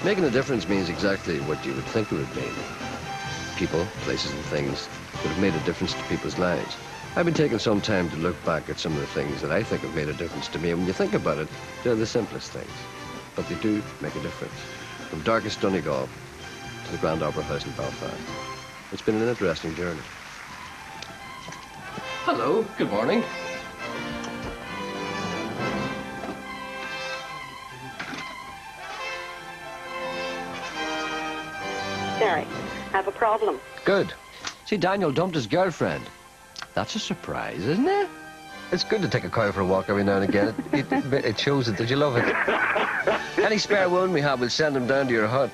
Making a difference means exactly what you would think it would mean. People, places and things that have made a difference to people's lives. I've been taking some time to look back at some of the things that I think have made a difference to me. And when you think about it, they're the simplest things. But they do make a difference. From darkest Donegal to the Grand Opera House in Belfast. It's been an interesting journey. Hello, good morning. Gerry, I have a problem. Good. See, Daniel dumped his girlfriend. That's a surprise, isn't it? It's good to take a cow for a walk every now and again. It shows it that you love it. Any spare wound we have, we'll send him down to your hut.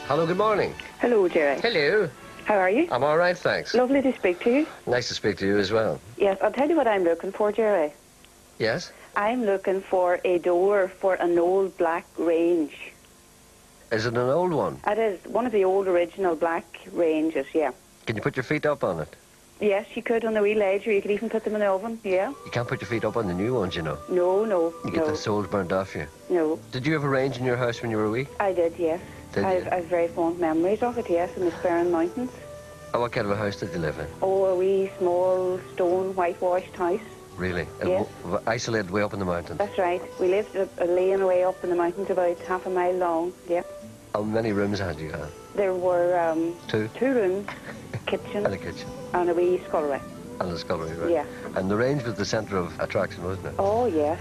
Hello, good morning. Hello, Gerry. Hello. How are you? I'm all right, thanks. Lovely to speak to you. Nice to speak to you as well. Yes, I'll tell you what I'm looking for, Gerry. Yes? I'm looking for a door for an old black range. Is it an old one? It is one of the old original black ranges, yeah. Can you put your feet up on it? Yes, you could on the wee ledge, or you could even put them in the oven, yeah. You can't put your feet up on the new ones, you know. No. You get the soles burnt off you. No. Did you have a range in your house when you were wee? I did, yes. I've very fond memories of it, yes, in the Sperrin Mountains. Oh, what kind of a house did you live in? Oh, a wee, small, stone, whitewashed house. Really? Yes. Isolated way up in the mountains? That's right. We lived a lane away up in the mountains, about half a mile long, yep. How many rooms had you had? There were two rooms, kitchen, and a kitchen, and a wee scullery. And a scullery, right? Yeah. And the range was the centre of attraction, wasn't it? Oh, yes.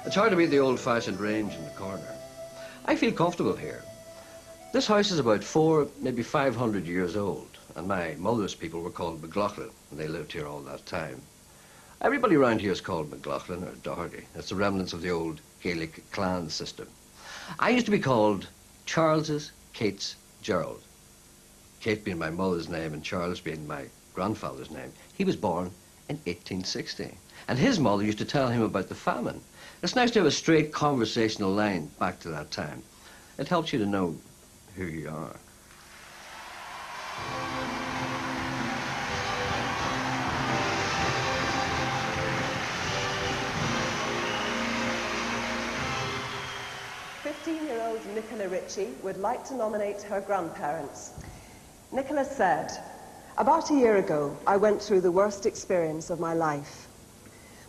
It's hard to beat the old-fashioned range in the corner. I feel comfortable here. This house is about 400, maybe 500 years old, and my mother's people were called McLaughlin, and they lived here all that time. Everybody around here is called McLaughlin or Doherty. It's the remnants of the old Gaelic clan system. I used to be called Charles's Kate's Gerald. Kate being my mother's name and Charles being my grandfather's name. He was born in 1860. And his mother used to tell him about the famine. It's nice to have a straight conversational line back to that time. It helps you to know who you are. Nicola Ritchie would like to nominate her grandparents. Nicola said, "About a year ago, I went through the worst experience of my life.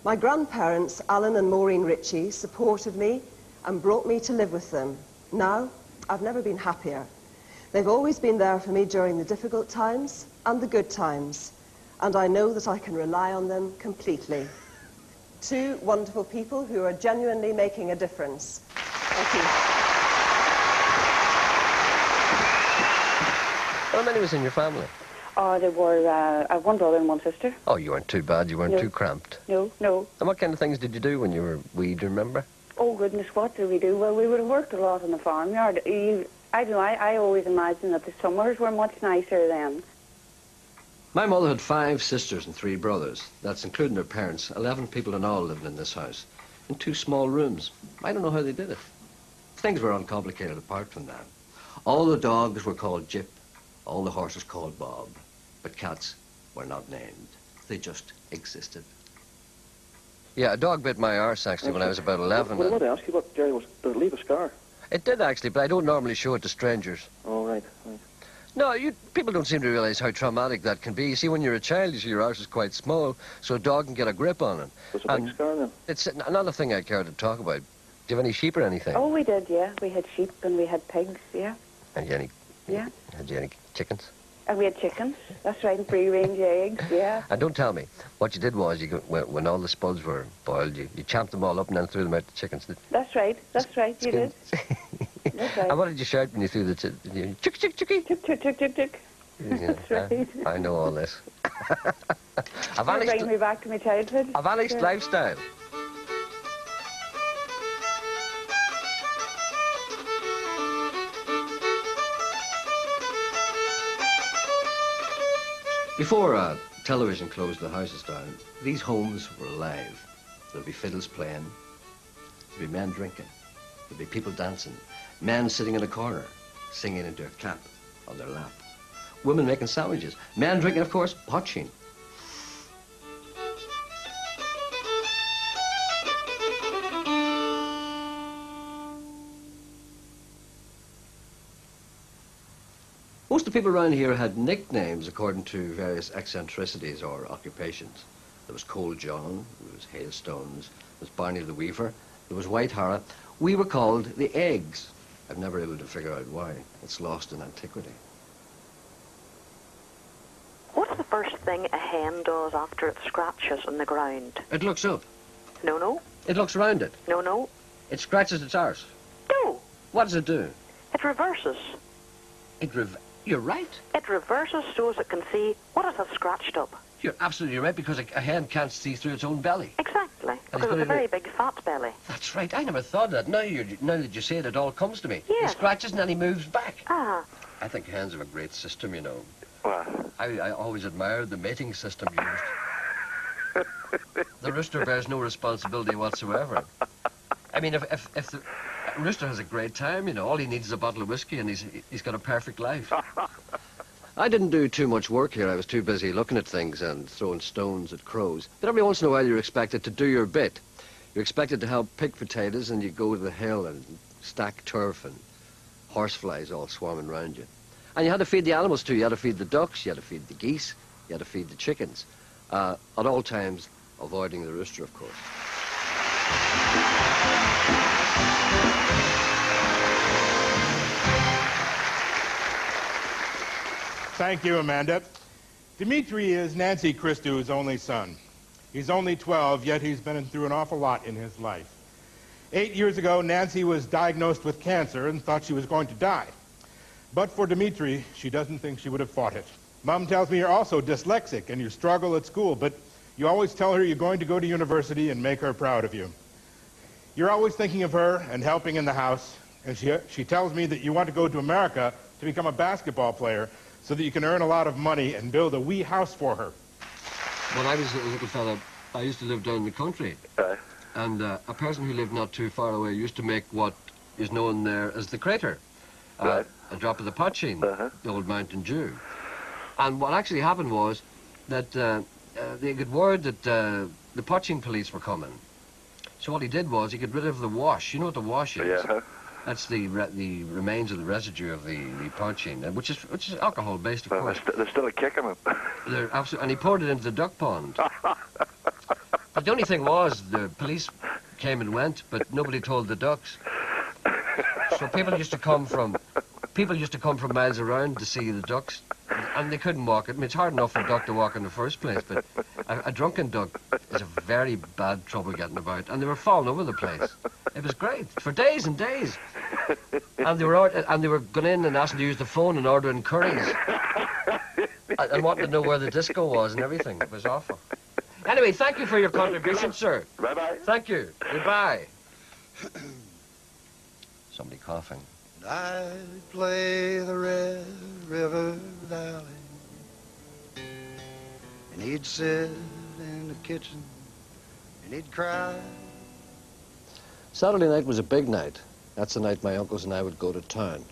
My grandparents, Alan and Maureen Ritchie, supported me and brought me to live with them. Now, I've never been happier. They've always been there for me during the difficult times and the good times, and I know that I can rely on them completely." Two wonderful people who are genuinely making a difference. Thank you. How many was in your family? Oh, there were I have one brother and one sister. Oh, you weren't too bad. You weren't too cramped. No. And what kind of things did you do when you were wee, do you remember? Oh, goodness, what did we do? Well, we would have worked a lot in the farmyard. I don't know, I always imagine that the summers were much nicer then. My mother had 5 sisters and 3 brothers. That's including their parents. 11 people in all living in this house, in 2 small rooms. I don't know how they did it. Things were uncomplicated apart from that. All the dogs were called Jip, all the horses called Bob, but cats were not named. They just existed. Yeah, a dog bit my arse, actually, when I was about 11. Well, I want to ask you what, Gerry, did it leave a scar? It did, actually, but I don't normally show it to strangers. Oh, right. No, people don't seem to realise how traumatic that can be. You see, when you're a child, you see your arse is quite small, so a dog can get a grip on it. It's a big scar now. It's another thing I care to talk about. Do you have any sheep or anything? Oh, we did, yeah. We had sheep and we had pigs, yeah. And you Yeah. Had you any chickens? And we had chickens, that's right, and free-range eggs, yeah. And don't tell me, what you did was, when all the spuds were boiled, you champed them all up and then threw them out to chickens. That's right, you did. That's right. And what did you shout when you threw the chicken? Chick, chick, chickie? Chick, chick, chick, chick, chick. Yeah, that's right. I know all this. You're bringing me back to my childhood. A vanished lifestyle. Before television closed the houses down, these homes were alive. There'd be fiddles playing, there'd be men drinking, there'd be people dancing, men sitting in a corner, singing into a clap on their lap, women making sandwiches, men drinking, of course, potsheen. Most of the people around here had nicknames according to various eccentricities or occupations. There was Cold John, there was Hailstones, there was Barney the Weaver, there was White Hara. We were called the Eggs. I've never been able to figure out why. It's lost in antiquity. What's the first thing a hen does after it scratches on the ground? It looks up. No, no. It looks around it. No, no. It scratches its arse. No. What does it do? It reverses. You're right. It reverses so as it can see what it has scratched up. You're absolutely right, because a hen can't see through its own belly. Exactly. Because got it's a it very in big fat belly. That's right. I never thought of that. Now that you say it, it all comes to me. Yes. He scratches and then he moves back. Ah. I think hens have a great system, you know. Wow. I always admired the mating system used. The rooster bears no responsibility whatsoever. I mean, if the rooster has a great time, you know, all he needs is a bottle of whiskey and he's got a perfect life. I didn't do too much work here. I was too busy looking at things and throwing stones at crows. But every once in a while you're expected to do your bit. You're expected to help pick potatoes, and you go to the hill and stack turf, and horseflies all swarming around you. And you had to feed the animals too. You had to feed the ducks, you had to feed the geese, you had to feed the chickens. At all times, avoiding the rooster, of course. Thank you, Amanda. Dimitri is Nancy Christou's only son. He's only 12, yet he's been through an awful lot in his life. 8 years ago, Nancy was diagnosed with cancer and thought she was going to die. But for Dimitri, she doesn't think she would have fought it. Mom tells me you're also dyslexic and you struggle at school, but you always tell her you're going to go to university and make her proud of you. You're always thinking of her and helping in the house, and she tells me that you want to go to America to become a basketball player so that you can earn a lot of money and build a wee house for her. When I was a little fella, I used to live down in the country. And a person who lived not too far away used to make what is known there as the crater. A drop of the Potsheen, the old Mountain Dew. And what actually happened was that they got word that the Potsheen police were coming. So what he did was he got rid of the wash. You know what the wash is? Yeah. That's the remains of the residue of the Potsheen, which is alcohol based, of course. There's still a kick in it. They're absolutely, and he poured it into the duck pond. But the only thing was, the police came and went, but nobody told the ducks. So people used to come from miles around to see the ducks, and they couldn't walk. I mean, it's hard enough for a duck to walk in the first place, but a drunken duck is a very bad trouble getting about, and they were falling over the place. It was great for days and days, and they were going in and asking to use the phone and ordering curries, and wanting to know where the disco was and everything. It was awful. Anyway, thank you for your contribution, sir. Bye-bye. Thank you. Goodbye. Somebody coughing. I'd play the Red River Valley, and he'd sit in the kitchen and he'd cry. Saturday night was a big night. That's the night my uncles and I would go to town.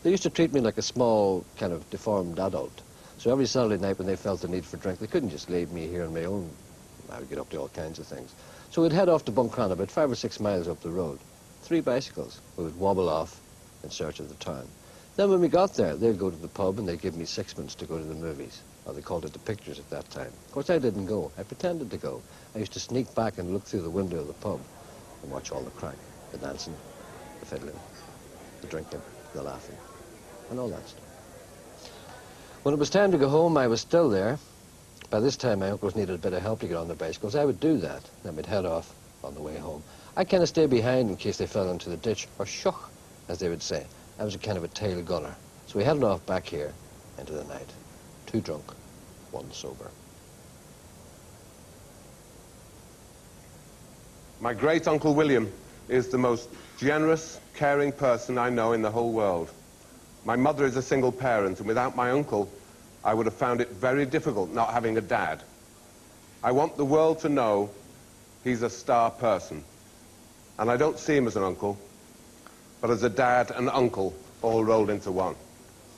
They used to treat me like a small, kind of deformed adult. So every Saturday night when they felt the need for drink, they couldn't just leave me here on my own. I would get up to all kinds of things. So we'd head off to Buncrana, about 5 or 6 miles up the road. 3 bicycles. We would wobble off in search of the town. Then when we got there, they'd go to the pub and they'd give me sixpence to go to the movies. Or they called it the pictures at that time. Of course, I didn't go. I pretended to go. I used to sneak back and look through the window of the pub and watch all the crack, the dancing, the fiddling, the drinking, the laughing, and all that stuff. When it was time to go home, I was still there. By this time, my uncles needed a bit of help to get on their bicycles. I would do that. Then we'd head off on the way home. I'd kind of stay behind in case they fell into the ditch, or shuck, as they would say. I was a kind of a tail gunner. So we headed off back here into the night. 2 drunk, 1 sober. My great-uncle William is the most generous, caring person I know in the whole world. My mother is a single parent, and without my uncle, I would have found it very difficult not having a dad. I want the world to know he's a star person. And I don't see him as an uncle, but as a dad and uncle all rolled into one.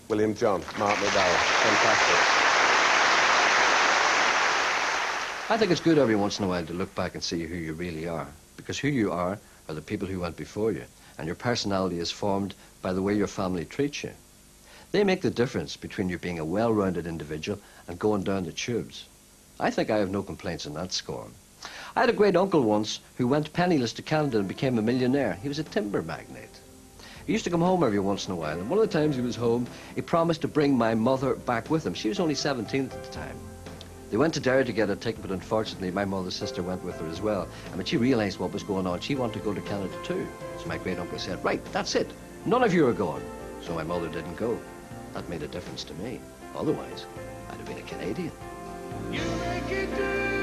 William John, Mark McDowell. Fantastic. I think it's good every once in a while to look back and see who you really are. Because who you are the people who went before you. And your personality is formed by the way your family treats you. They make the difference between you being a well-rounded individual and going down the tubes. I think I have no complaints on that score. I had a great uncle once who went penniless to Canada and became a millionaire. He was a timber magnate. He used to come home every once in a while, and one of the times he was home, he promised to bring my mother back with him. She was only 17 at the time. They went to Derry to get a ticket, but unfortunately my mother's sister went with her as well. And when she realised what was going on, she wanted to go to Canada too. So my great uncle said, right, that's it. None of you are going. So my mother didn't go. That made a difference to me. Otherwise, I'd have been a Canadian. You make it